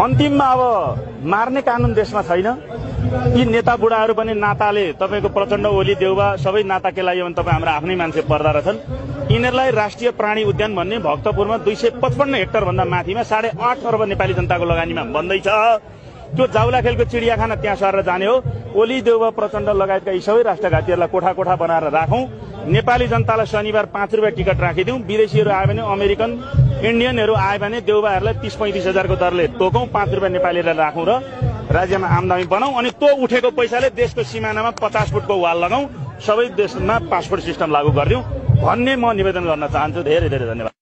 अन्तिममा अब मार्ने कानुन देशमा छैन। यी नेता बुढाहरू पनि नाताले तपाईँको प्रचण्ड ओली देउबा सबै नाता के लाग्यो भने तपाईँ हाम्रो आफ्नै मान्छे पर्दा रहेछन्। यिनीहरूलाई राष्ट्रिय प्राणी उद्यान भन्ने भक्तपुरमा 255 हेक्टर भन्दा माथिमा 8.5 अर्ब नेपाली जनताको लगानीमा बन्दैछ। त्यो जाउलाखेलको चिडियाखाना त्यहाँ सरेर जाने हो। ओली देउबा प्रचण्ड लगायतका यी सबै राष्ट्रघातीहरूलाई कोठा कोठा बनाएर राखौं। नेपाली जनतालाई शनिबार 5 रुपियाँ टिकट राखिदिउँ। विदेशीहरू आए भने अमेरिकन इन्डियनहरू आए भने देउबाहरूलाई 30-35 हजारको दरले तोकौं। 5 रुपियाँ नेपालीलाई राखौं र राज्यमा आमदानी बनाऊ। अनि त्यो उठेको पैसाले देशको सिमानामा 50 फुटको वाल लगाऊ। सबै देशमा पासपोर्ट सिस्टम लागू गरिदिउँ भन्ने म निवेदन गर्न चाहन्छु। धेरै धेरै धन्यवाद।